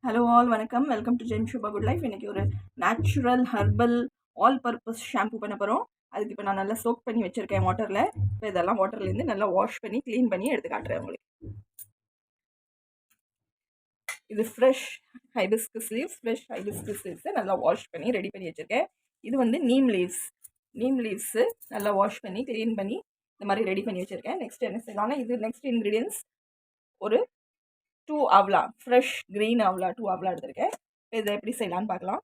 Hello all வணக்கம். Welcome to ஜென் ஷூபா குட் லைஃப். இன்னைக்கு ஒரு natural herbal all purpose shampoo பண்ண போகிறோம். அதுக்கு இப்போ நான் நல்லா சோக் பண்ணி வச்சுருக்கேன் வாட்டரில். இப்போ இதெல்லாம் வாட்டர்லேருந்து நல்லா வாஷ் பண்ணி க்ளீன் பண்ணி எடுத்து காட்டுறேன் உங்களுக்கு. இது ஃப்ரெஷ் ஹைபிஸ்கஸ் லீவ்ஸை நல்லா வாஷ் பண்ணி ரெடி பண்ணி வச்சுருக்கேன். இது வந்து நீம் லீவ்ஸு நல்லா வாஷ் பண்ணி க்ளீன் பண்ணி இந்த மாதிரி ரெடி பண்ணி வச்சுருக்கேன். நெக்ஸ்ட் என்ன செய்யலாம்னா, இது நெக்ஸ்ட் இன்க்ரீடியன்ஸ் ஒரு 2 ஆவ்லா, ஃப்ரெஷ் க்ரீன் ஆவ்லா 2 ஆவ்லா எடுத்திருக்கேன். இதை எப்படி செய்யலான்னு பார்க்கலாம்.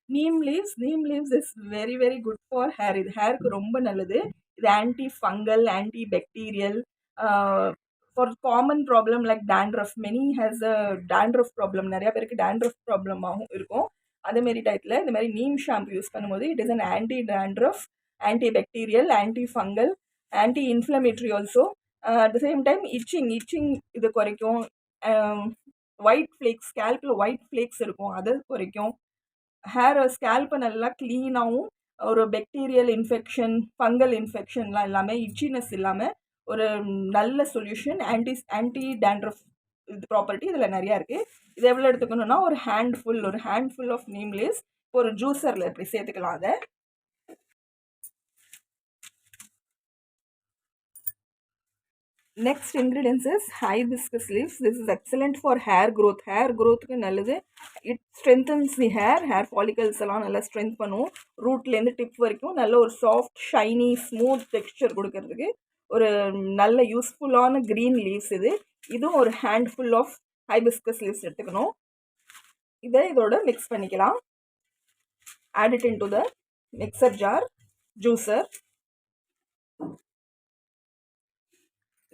Neem leaves is very very good for hair. இது ஹேருக்கு ரொம்ப நல்லது. இது anti fungal, anti bacterial, for common problem like dandruff. Many has a dandruff problem. நிறைய பேருக்கு டேண்ட்ரஃப் ப்ராப்ளமாகவும் இருக்கும். அதேமாரி டயத்தில் இந்த மாதிரி நீம் ஷாம்பு யூஸ் பண்ணும்போது it is an anti dandruff, anti bacterial, anti fungal, anti inflammatory also. At the same time itching இது குறைக்கும். ஒயிட் ஃப்ளேக்ஸ், ஸ்கேல்பில் ஒயிட் ஃப்ளேக்ஸ் இருக்கும், அதை குறைக்கும். ஸ்கேல்ப்பை நல்லா க்ளீனாகவும், ஒரு பாக்டீரியல் இன்ஃபெக்ஷன், ஃபங்கல் இன்ஃபெக்ஷன்லாம் இல்லாமல், இச்சினஸ் இல்லாமல் ஒரு நல்ல சொல்யூஷன். ஆன்டி டேண்ட்ரஃப் இது ப்ராப்பர்ட்டி இதில் நிறையா இருக்குது. இது எவ்வளோ எடுத்துக்கணும்னா, ஒரு ஹேண்ட்ஃபுல் ஆஃப் நீம் லீவ்ஸ் இப்போ ஒரு ஜூஸரில் இப்படி சேர்த்துக்கலாம். அதை next ingredients is hibiscus leaves. This is excellent for hair growth. Hair க்ரோத்துக்கு நல்லது. It strengthens the hair follicles எல்லாம் நல்லா ஸ்ட்ரென்த் பண்ணும். ரூட்லேருந்து டிப் வரைக்கும் நல்ல ஒரு சாஃப்ட், ஷைனி, ஸ்மூத் டெக்ஸ்சர் கொடுக்கறதுக்கு ஒரு நல்ல யூஸ்ஃபுல்லான க்ரீன் லீவ்ஸ் இது. இதுவும் ஒரு ஹேண்ட்ஃபுல் ஆஃப் ஹைபிஸ்கஸ் லீவ்ஸ் எடுத்துக்கணும். இதோட மிக்ஸ் பண்ணிக்கலாம். Add it into the mixer jar, juicer.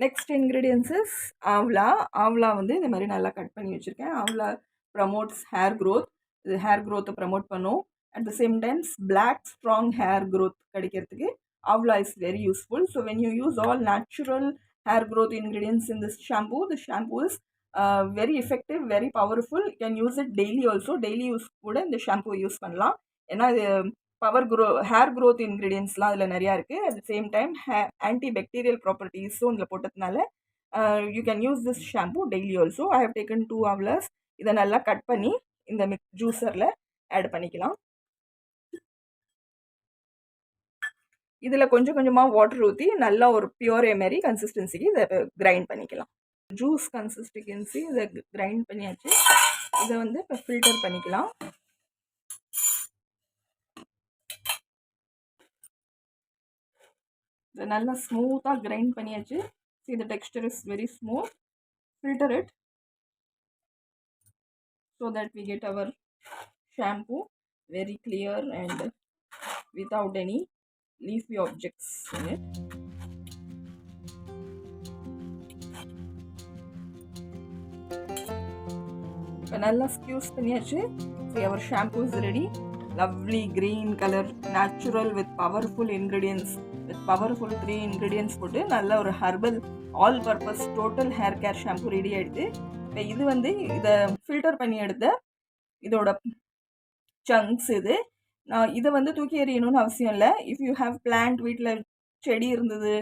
Next ingredients is amla வந்து இந்த மாதிரி நல்லா கட் பண்ணி வச்சுருக்கேன். Amla promotes hair growth. இது ஹேர் க்ரோத்தை ப்ரமோட் பண்ணும். At the same times black strong hair growth கிடைக்கிறதுக்கு amla is very useful. So when you use all natural hair growth ingredients in this shampoo, the shampoo is very effective, very powerful. You can use it daily also. Daily use கூட இந்த shampoo use பண்ணலாம். ஏன்னா இது hair growth இன்க்ரீடியன்ஸ்லாம் அதில் நிறையா இருக்குது. At the same time anti bacterial ப்ராப்பர்ட்டிஸும் இதில் போட்டதுனால you can use this shampoo daily also. I have taken 2 hours. இதை நல்லா கட் பண்ணி இந்த ஜூஸரில் ஆட் பண்ணிக்கலாம். இதில் கொஞ்சம் கொஞ்சமாக வாட்டர் ஊற்றி நல்லா ஒரு பியூரே மாரி கன்சிஸ்டன்சிக்கு இதை கிரைண்ட் பண்ணிக்கலாம். ஜூஸ் கன்சிஸ்டன்சி இதை கிரைண்ட் பண்ணியாச்சு. இதை வந்து இப்போ ஃபில்டர் பண்ணிக்கலாம். இதை நல்லா ஸ்மூத்தாக கிரைண்ட் பண்ணியாச்சு. See, the texture is very smooth. Filter it so that we get our shampoo very clear and without any leafy objects in it. நல்லா ஸ்க்யூஸ் பண்ணியாச்சு. See, our shampoo is ready. Lovely green color, natural with powerful ingredients, with powerful 3 ingredients போட்டு நல்ல ஒரு herbal all purpose total hair care shampoo ready ஆகிடுது. இப்போ இது வந்து இதை ஃபில்டர் பண்ணி எடுத்த இதோட சங்க்ஸ் இது. நான் இதை வந்து தூக்கி எறியணும்னு அவசியம் இல்லை. இஃப் யூ ஹேவ் பிளான்ட், வீட்டில் செடி இருந்தது,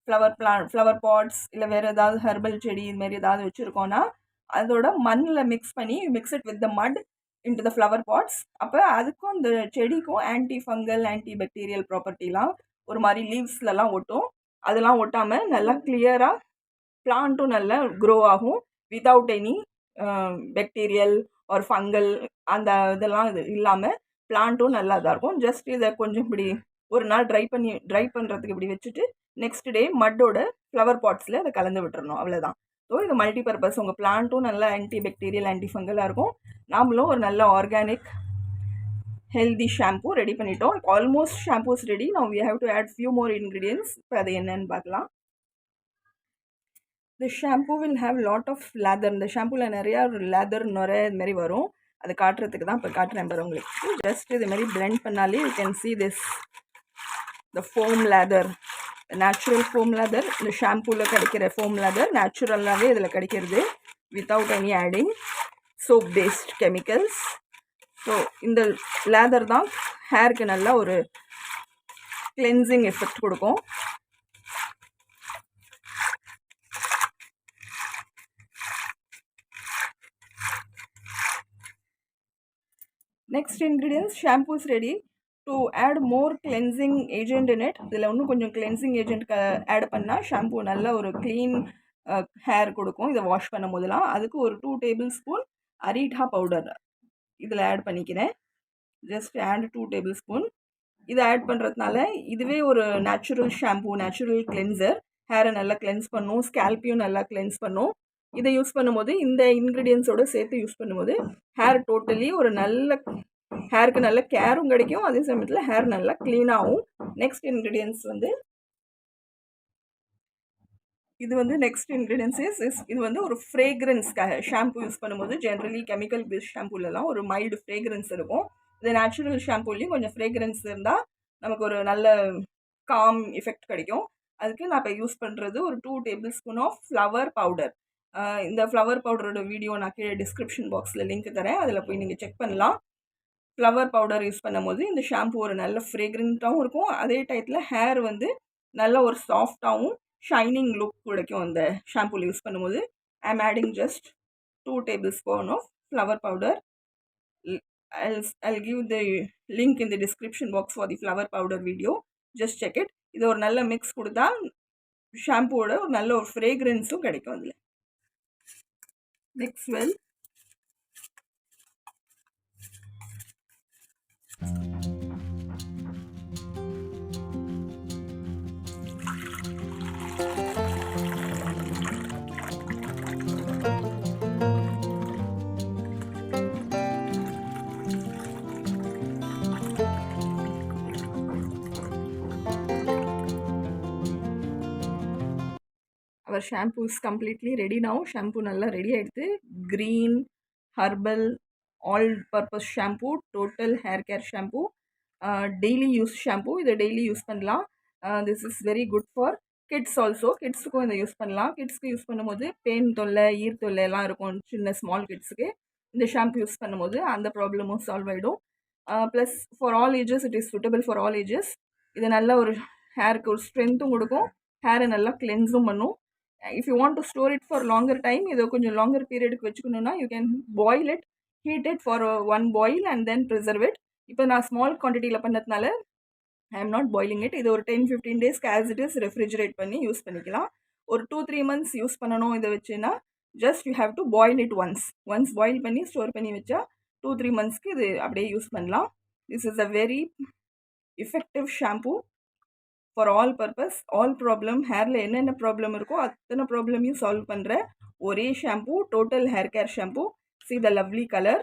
ஃப்ளவர் பாட்ஸ் இல்லை வேறு ஏதாவது ஹெர்பல் செடி இதுமாரி ஏதாவது வச்சுருக்கோன்னா அதோட மண்ணில் மிக்ஸ் பண்ணி மிக்ஸ் இட் வித் த மட் இன்டு த ஃப்ளவர் பாட்ஸ். அப்போ அதுக்கும் இந்த செடிக்கும் ஆன்டி ஃபங்கல், ஆன்டி பாக்டீரியல் ப்ராப்பர்ட்டிலாம் ஒரு மாதிரி லீவ்ஸ்லலாம் ஒட்டும். அதெல்லாம் ஒட்டாமல் நல்லா கிளியராக பிளான்ட்டும் நல்லா க்ரோ ஆகும். வித்தவுட் எனி பாக்டீரியல் ஒரு ஃபங்கல் அந்த இதெல்லாம் இது இல்லாமல் பிளான்ட்டும் நல்லா இதாக இருக்கும். ஜஸ்ட் இதை கொஞ்சம் இப்படி ஒரு நாள் ட்ரை பண்ணுறதுக்கு இப்படி வச்சுட்டு நெக்ஸ்ட் டே மட்டோட ஃப்ளவர் பாட்ஸில் அதை கலந்து விட்டுறணும். அவ்வளோதான். ஸோ இது மல்டி பர்பஸ். உங்கள் பிளான்ட்டும் நல்லா ஆன்டி பாக்டீரியல், ஆன்டி ஃபங்கலாக இருக்கும். நாமளும் ஒரு நல்ல ஆர்கானிக் ஹெல்தி ஷாம்பூ ரெடி பண்ணிட்டோம். Almost shampoos ready. Now we have to add few more ingredients. இப்போ அது என்னன்னு பார்க்கலாம். The shampoo will have lot of lather. இந்த ஷாம்பூவில் நிறையா லேதர் நுரை இதுமாரி வரும். அதை காட்டுறதுக்கு தான் இப்போ காட்டுறேன் பாரு உங்களுக்கு. ஜஸ்ட் இதுமாரி பிளெண்ட் பண்ணாலே you can see this the foam lather, natural foam lather. இந்த ஷாம்பூவில் கிடைக்கிற ஃபோம் லேதர் நேச்சுரலாகவே இதில் கிடைக்கிறது, without any adding soap paste chemicals. So இந்த லேதர் தான் ஹேருக்கு நல்லா ஒரு கிளென்சிங் எஃபெக்ட் கொடுக்கும். Next ingredients, shampoo is ready. To add more cleansing agent in it, இதில் இன்னும் கொஞ்சம் cleansing agent ஆட் பண்ணால் ஷாம்பூ நல்ல ஒரு க்ளீன் ஹேர் கொடுக்கும். இதை வாஷ் பண்ணும் போதெல்லாம் அதுக்கு ஒரு 2 டேபிள் ஸ்பூன் அரீட்டா பவுடர் இதில் ஆட் பண்ணிக்கிறேன். Just add 2 tablespoon. இதை ஆட் பண்ணுறதுனால இதுவே ஒரு நேச்சுரல் ஷாம்பூ, நேச்சுரல் கிளென்சர். ஹேரை நல்லா கிளென்ஸ் பண்ணும், ஸ்கேல்ப்பையும் நல்லா கிளென்ஸ் பண்ணும். இதை யூஸ் பண்ணும்போது இந்த இன்க்ரீடியன்ஸோடு சேர்த்து யூஸ் பண்ணும்போது ஹேர் டோட்டலி ஒரு நல்ல ஹேருக்கு நல்ல கேரும் கிடைக்கும், அதே சமயத்தில் ஹேர் நல்லா க்ளீனாகவும். நெக்ஸ்ட் இன்க்ரீடியன்ஸ் வந்து இது வந்து நெக்ஸ்ட் இன்க்ரீடியன்ஸ் இது வந்து ஒரு ஃப்ரேக்ரன்ஸ்க்காக ஷாம்பு யூஸ் பண்ணும்போது ஜென்ரலி கெமிக்கல் பேஸ்ட் ஷாம்புலலாம் ஒரு மைல்டு ஃப்ரேக்ரன்ஸ் இருக்கும். இது நேச்சுரல் ஷாம்புலேயும் கொஞ்சம் ஃப்ரேக்ரன்ஸ் இருந்தால் நமக்கு ஒரு நல்ல காம் எஃபெக்ட் கிடைக்கும். அதுக்கு நான் இப்போ யூஸ் பண்ணுறது ஒரு 2 tablespoon of flower powder. இந்த ஃப்ளவர் பவுடரோட வீடியோ நான் கீழே டிஸ்கிரிப்ஷன் பாக்ஸில் லிங்க் தரேன், அதில் போய் நீங்கள் செக் பண்ணலாம். ஃப்ளவர் பவுடர் யூஸ் பண்ணும்போது இந்த ஷாம்பு ஒரு நல்ல ஃப்ரேக்ரண்ட்டாகவும் இருக்கும், அதே டயத்தில் ஹேர் வந்து நல்ல ஒரு சாஃப்டாகவும் ஷைனிங் லுக் கிடைக்கும் அந்த ஷாம்பூவில் யூஸ் பண்ணும்போது. I am adding just 2 tablespoon of flower powder. I'll give the link in the description box for the flower powder video. Just check it. இது ஒரு நல்ல மிக்ஸ் கொடுத்தா ஷாம்பூவோட ஒரு நல்ல ஒரு ஃப்ரேக்ரன்ஸும் கிடைக்கும். அதில் mix well. Our shampoo is completely ready now. Shampoo நல்லா ரெடி ஆகிடுது. Green herbal all purpose shampoo, total hair care shampoo, daily use shampoo. இதை டெய்லி யூஸ் பண்ணலாம். This is very good for kids also. கிட்ஸுக்கும் இதை use பண்ணலாம். கிட்ஸ்க்கு use பண்ணும்போது pain தொல்லை, ஈர் தொல்லை எல்லாம் இருக்கும் சின்ன ஸ்மால் கிட்ஸுக்கு. இந்த ஷாம்பு யூஸ் பண்ணும்போது அந்த ப்ராப்ளமும் சால்வ் ஆகிடும். Plus for all ages it is suitable for all ages. இது நல்ல ஒரு ஹேருக்கு ஒரு ஸ்ட்ரென்த்தும் கொடுக்கும், ஹேரை நல்லா கிளென்ஸும் பண்ணும். If you want to store it for longer time, இதை கொஞ்சம் longer பீரியடுக்கு வச்சுக்கணுன்னா you can boil it, heat it for one boil and then preserve it. இப்போ நான் ஸ்மால் குவான்டிட்டியில் பண்ணதுனால I am not boiling it. இது ஒரு 10-15 டேஸ்க்கு ஆஸ் இட் இஸ் ரெஃப்ரிஜரேட் பண்ணி use பண்ணிக்கலாம். ஒரு 2-3 months யூஸ் பண்ணணும் இதை வச்சுன்னா just you have to boil it once boil பண்ணி ஸ்டோர் பண்ணி வச்சா 2-3 monthsக்கு இது அப்படியே யூஸ் பண்ணலாம். This is a very effective shampoo for all purpose, all problem. ஹேரில் என்னென்ன ப்ராப்ளம் இருக்கோ அத்தனை ப்ராப்ளமையும் சால்வ் பண்ணுற ஒரே shampoo, total hair care shampoo. See the lovely color.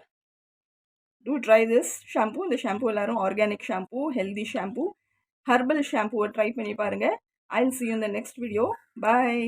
Do try this shampoo. இந்த ஷாம்பூ எல்லாரும் organic shampoo, healthy shampoo, herbal ஷாம்பூவை ட்ரை பண்ணி பாருங்கள். I'll see you in the next video. Bye.